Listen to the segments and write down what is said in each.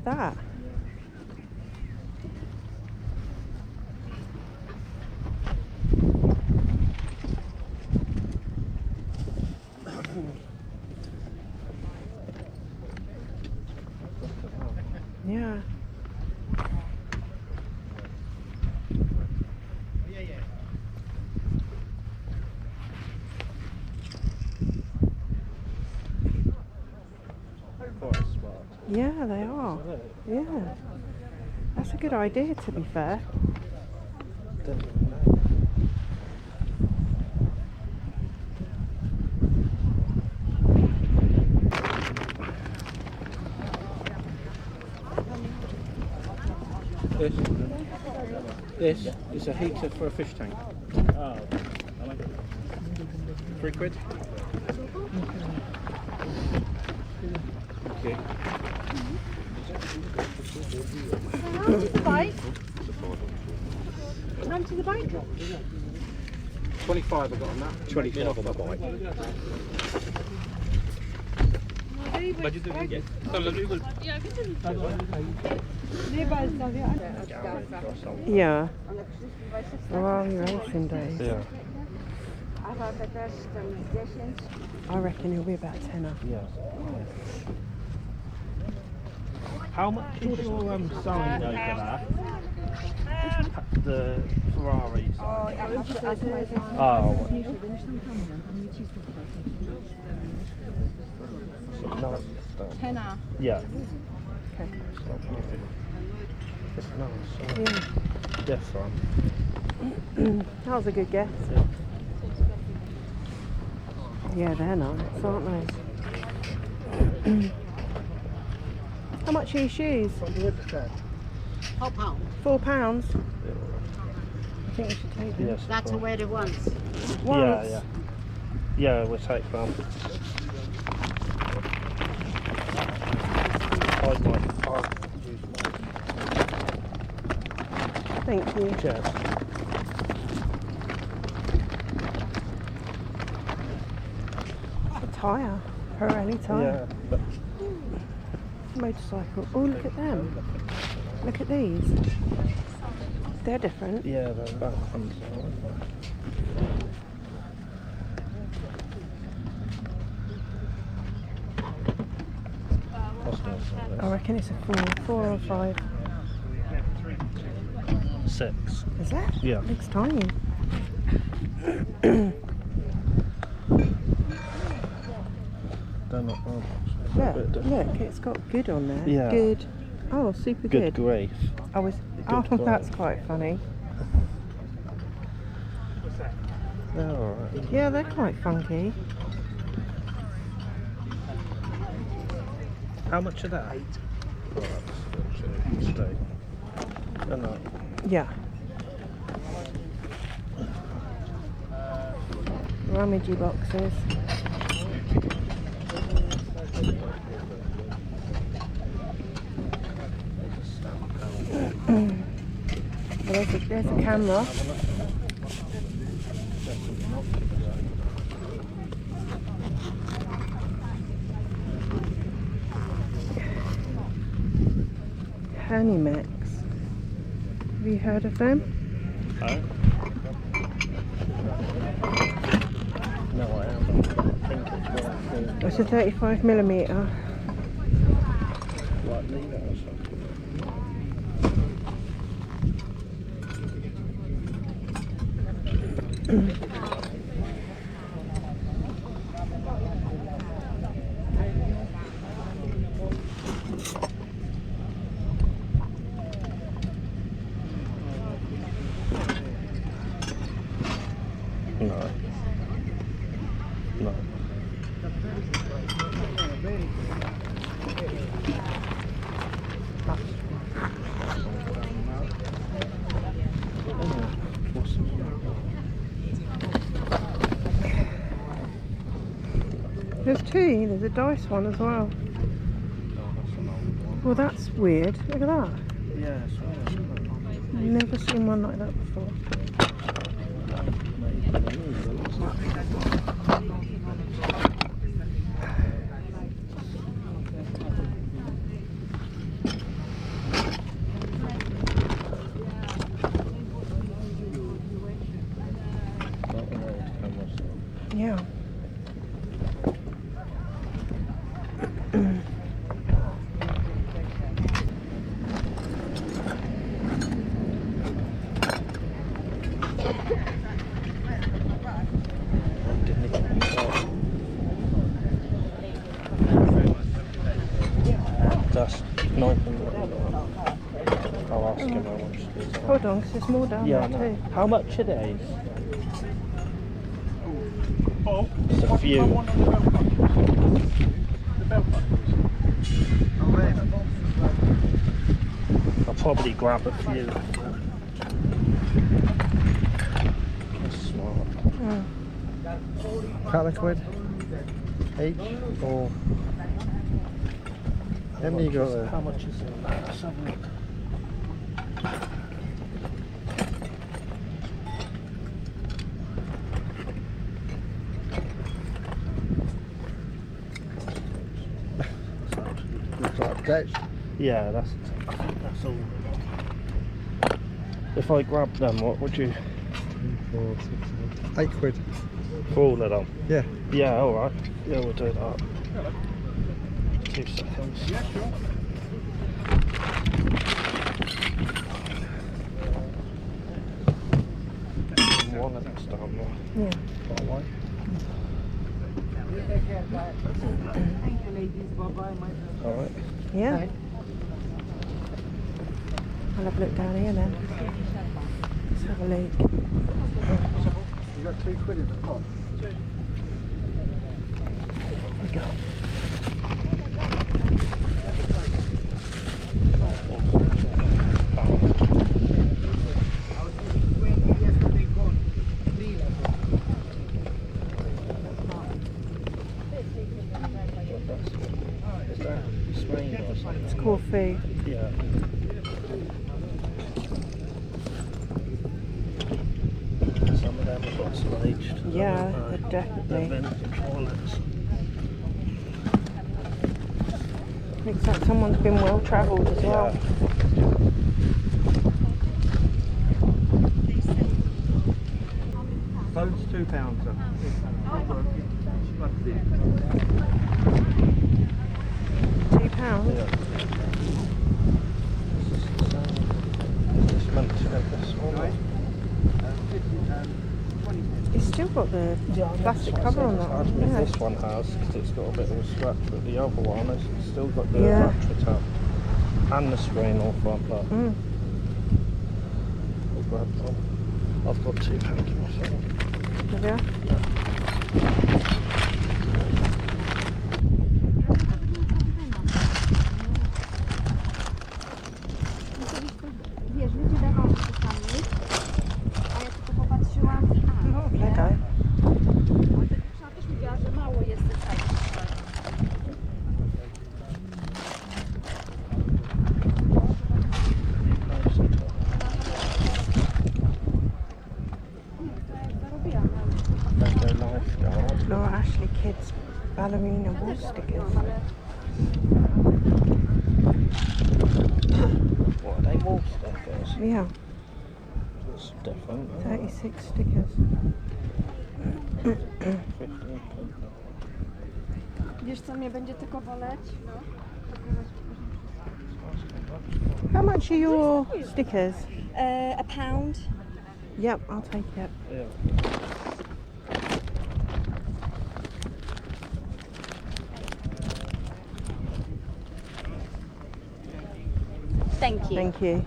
that. Yeah. Yeah, they are. Yeah. That's a good idea, to be fair. This is a heater for a fish tank. Oh, £3. Thank you. How to the bike? Run to the bike. 25 I got on that. 25 on the bike. Yeah. Well, racing days. Yeah. I reckon he'll be about tenner. Yeah. How much is your selling over there? The Ferrari. Oh. No, Tenner. yeah. Okay. It's nice. Yeah. Different. That was a good guess. Yeah, they're nice, aren't they? How much are your shoes? £4. £4? I think we should take them. Yes, That's a wear it once. yeah, yeah. Yeah, we'll take them. Thank you. Cheers. A tyre. Pirelli tyre. Yeah, but Motorcycle. Oh, look at them. Look at these. They're different. yeah, they're back ones. I reckon it's a 4 or 5. 6. Is that? Yeah. Looks tiny. They're not Look, it's got good on there. Yeah. Good. Oh, super good good. grief. Oh, that's quite funny. They're alright. Yeah, they're quite funky. How much are that? 8. Oh, that's a mistake. They're not. Yeah. Rummagey boxes. Well, there's a camera. Honeymax. Have you heard of them? No, I haven't. I think it's worth It's a 35mm. like leave it or something. No. No. There's two. There's a dice one as well. Well, that's weird. Look at that. Yeah, Never seen one like that before. That's 900. I'll ask him how much these are. Hold on, 'cause there's more down Yeah, I there know. too. How much are these? Oh, It's a few. I'll probably grab a few. That's smart. Mm. couple of quid each, or how many you got there? How much is in there? Let's have a look. Looks like Dutch. Yeah, I think that's all. If I grab them, what would you? 4, 6, 8 quid. For all of them? Yeah. Yeah, alright. Yeah, we'll do that. 2 seconds. Yeah, sure. One of them's down there. Yeah. Far away. Thank you, ladies. Bye-bye. Alright. Yeah. I'll have a look down here then. Let's have a look. You got 2 quid in the pot. Is that Spain or something? It's coffee. Yeah. Some of them have got some aged. Yeah, They're definitely. vintage toilets. Looks like someone's been well travelled as well. Phone's £2, sir. £2. Yeah. Just meant to get this one. It's still got the plastic cover on that one. If Yeah. this one has, because it's got a bit of a scratch, but the other one has still got the Yeah. battery tap and the screen all front. But Mm. I'll grab one. I've got £2 myself. There we are. Wiesz, ludzie dawali czasami, a ja tylko popatrzyłam, Oh, Lego. Ona też mówiła, że mało jest tych fajnych. Zarobiłam, ale Lego lifeguard. Laura Ashley Kids ballerina wall stickers. What are they, wall stickers? Yeah, That's different. 36 stickers. 15. wiesz co mnie będzie tylko boleć? How much are your stickers? A pound. Yep, I'll take it. Yeah. Thank you. Thank you.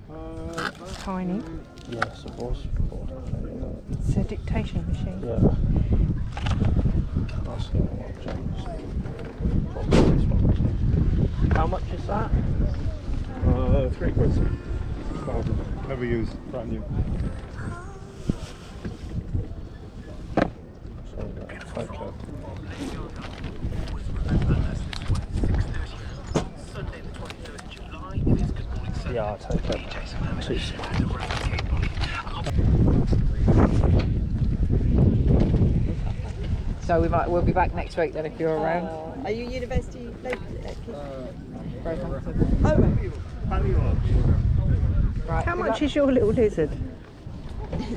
It's tiny. Yes, it was. It's a dictation machine. Yeah. Ask him what James. Probably this one. How much is that? 3 quid. Never used, brand new. Okay. Yeah, I'll take it. So we'll be back next week then if you're around. Are you university local? Right. How much is your little lizard?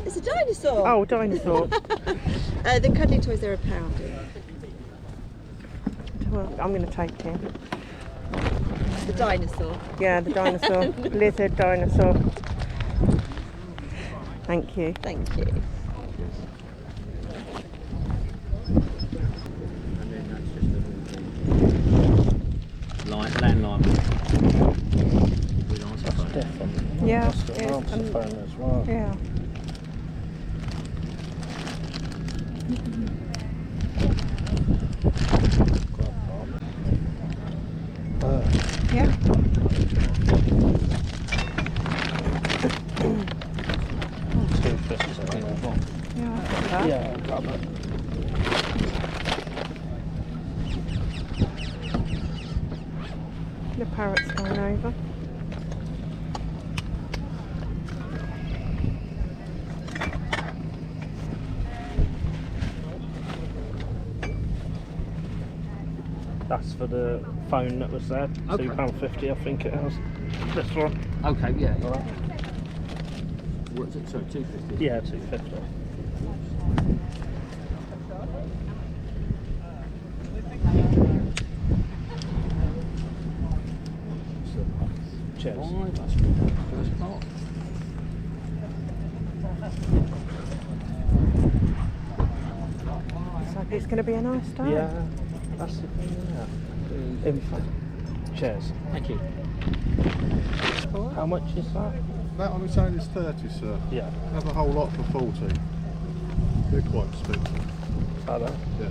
It's a dinosaur. Oh, dinosaur. The cuddly toys are £1. Well, I'm going to take 10. The dinosaur. Yeah, the dinosaur. Lizard dinosaur. Thank you. Thank you. And then that's just a landline. With answer phone. Different. Yeah, That's it the is, answer and- phone as well. Yeah. Yeah. Yeah, I got that. Yeah, I've got that. The parrot's going over. That's for the phone that was there. Okay. £2.50, I think it was. This one. Okay, yeah. All right. What's it? Sorry, 250. Yeah, £2.50. Cheers. Oh, that's the first part. Looks like it's going to be a nice day. Yeah, that's the thing, yeah. In fact, cheers. Thank you. How much is that? That on its own is 30, sir. Yeah. Have a whole lot for 40. They're quite expensive. I don't. Yeah.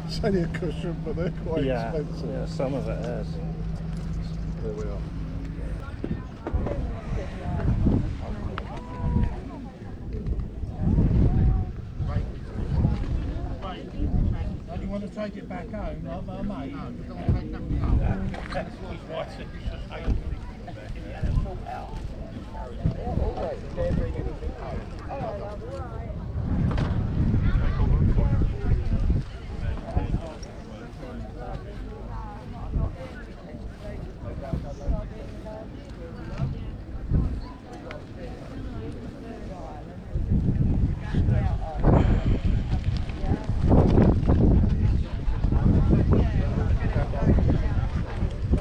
It's only a cushion, but they're quite Yeah, expensive. yeah, some of it is. There we are. You want to take it back home, like my mate?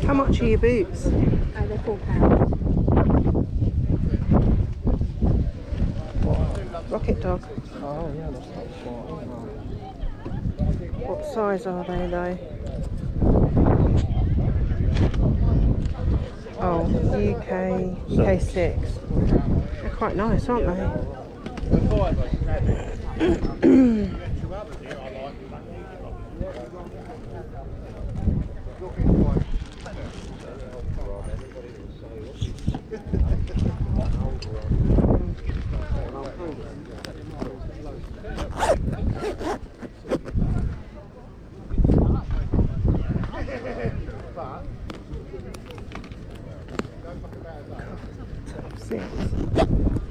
How much are your boots? They're £4. Rocket dog. Oh, yeah, that's not short. What size are they though? Oh, UK 6. They're quite nice, aren't they? Top 6.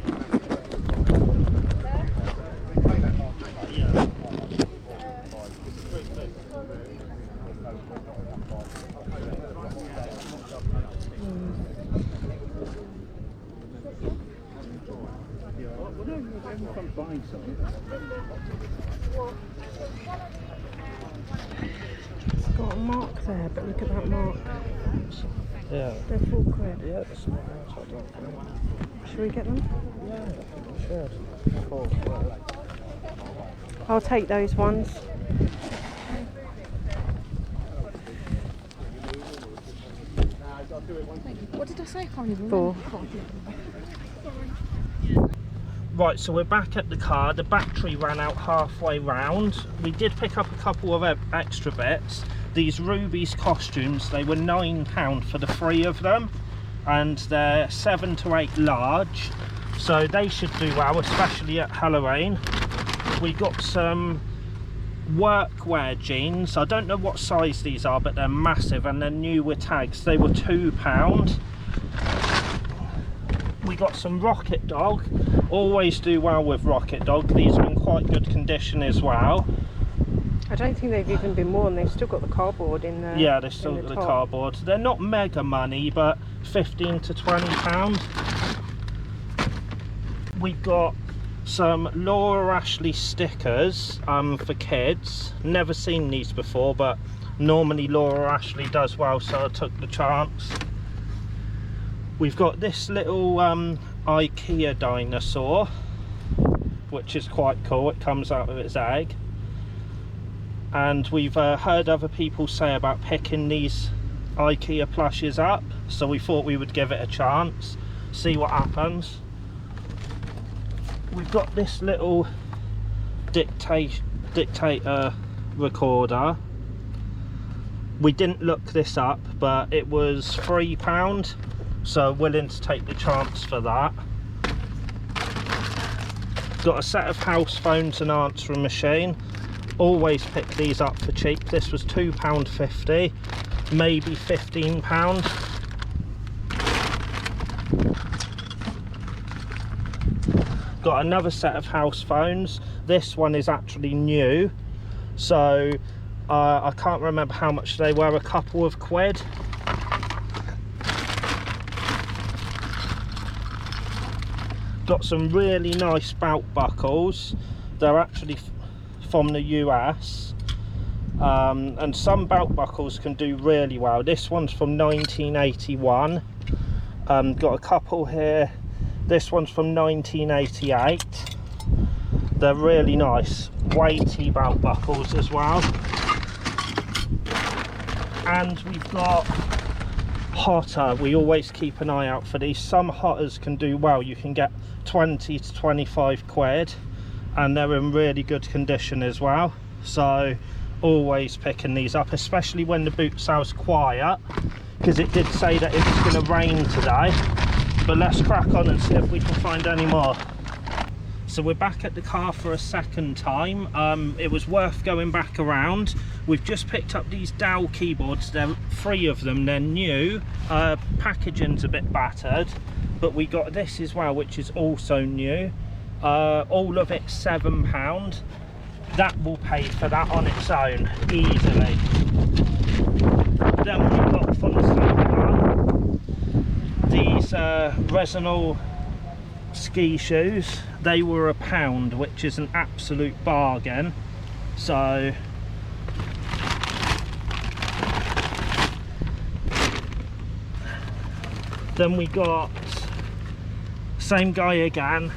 It's got a mark there, but look at that mark. Yeah. They're £4. Yeah, that's not much, I don't think. Should we get them? Yeah, I think we should. Cool. I'll take those ones. What did I say? I can't even 4. Right, so we're back at the car. The battery ran out halfway round. We did pick up a couple of extra bits. These Ruby's costumes, they were £9 for the 3 of them, and they're 7 to 8 large, so they should do well, especially at Halloween. We got some workwear jeans. I don't know what size these are, but they're massive and they're new with tags. They were £2. We got some Rocket Dog. Always do well with Rocket Dog. These are in quite good condition as well. I don't think they've even been worn. They've still got the cardboard in there. Yeah, they're still the cardboard. They're not mega money, but £15 to £20. We've got some Laura Ashley stickers for kids. Never seen these before, but Normally Laura Ashley does well, so I took the chance. We've got this little IKEA dinosaur, which is quite cool. It comes out of its egg. And we've heard other people say about picking these IKEA plushes up, so we thought we would give it a chance, see what happens. We've got this little dictator recorder. We didn't look this up, but it was £3, so willing to take the chance for that. Got a set of house phones and answering machine. Always pick these up for cheap. This was £2.50, maybe £15. Got another set of house phones. This one is actually new, so I can't remember how much they were, a couple of quid. Got some really nice belt buckles. They're actually from the US, and some belt buckles can do really well. This one's from 1981. Got a couple here. This one's from 1988. They're really nice, weighty belt buckles as well. And we've got hotter. We always keep an eye out for these. Some hotters can do well. You can get 20 to 25 quid, and they're in really good condition as well. So always picking these up, especially when the boot sale's quiet, because it did say that it was going to rain today. But let's crack on and see if we can find any more. So we're back at the car for a second time. It was worth going back around. We've just picked up these Dell keyboards. There are 3 of them. They're new. Packaging's a bit battered, but we got this as well, which is also new. All of it £7. That will pay for that on its own easily. Then we've got from the same one these resell ski shoes. They were £1, which is an absolute bargain. So then we got, same guy again,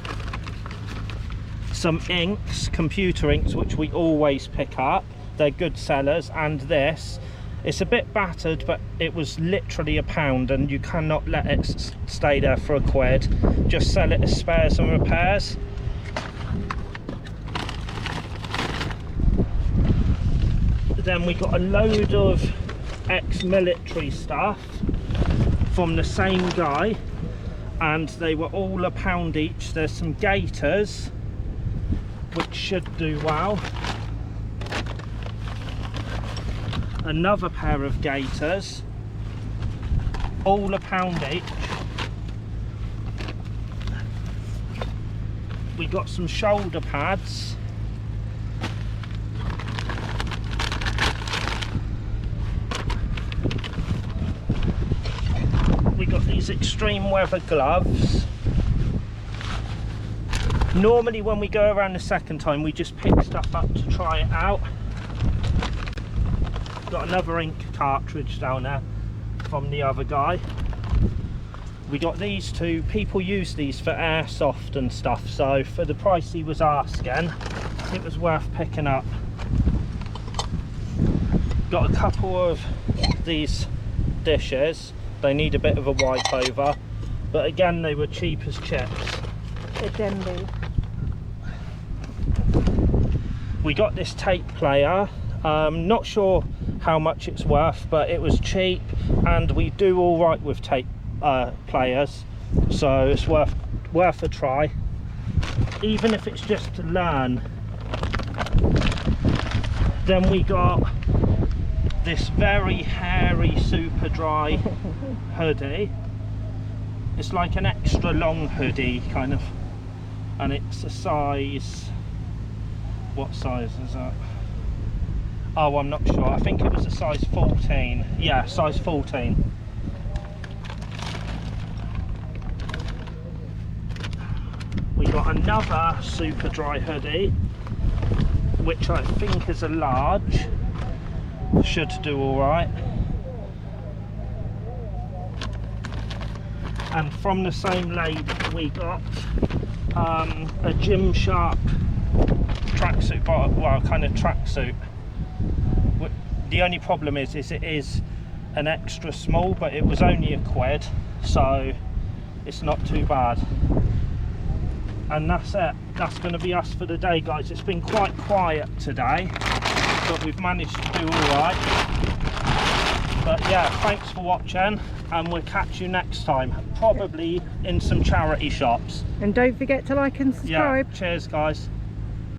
some inks, computer inks, which we always pick up. They're good sellers. And this, it's a bit battered, but it was literally £1, and you cannot let it stay there for a quid. Just sell it as spares and repairs. Then we got a load of ex-military stuff from the same guy, and they were all £1 each. There's some gaiters, which should do well. Another pair of gaiters, all £1 each. We got some shoulder pads. We got these extreme weather gloves. Normally when we go around the second time, we just pick stuff up to try it out. Got another ink cartridge down there from the other guy. We got these 2. People use these for airsoft and stuff, so for the price he was asking, it was worth picking up. Got a couple of these dishes. They need a bit of a wipe over, but again they were cheap as chips. They can be. We got this tape player. Not sure how much it's worth, but it was cheap, and we do all right with tape players, so it's worth a try, even if it's just to learn. Then we got this very hairy super dry hoodie. It's like an extra long hoodie kind of, and it's a size, what size is that? Oh, I'm not sure. I think it was a size 14. Yeah, size 14. We got another super dry hoodie, which I think is a large. should do all right. And from the same lady we got a Gymshark tracksuit, well, kind of tracksuit. The only problem is it is an extra small, but it was only £1, so it's not too bad. And that's it. That's going to be us for the day, guys. It's been quite quiet today, but we've managed to do all right. But yeah, thanks for watching, and we'll catch you next time, probably in some charity shops. And don't forget to like and subscribe. Yeah, cheers guys.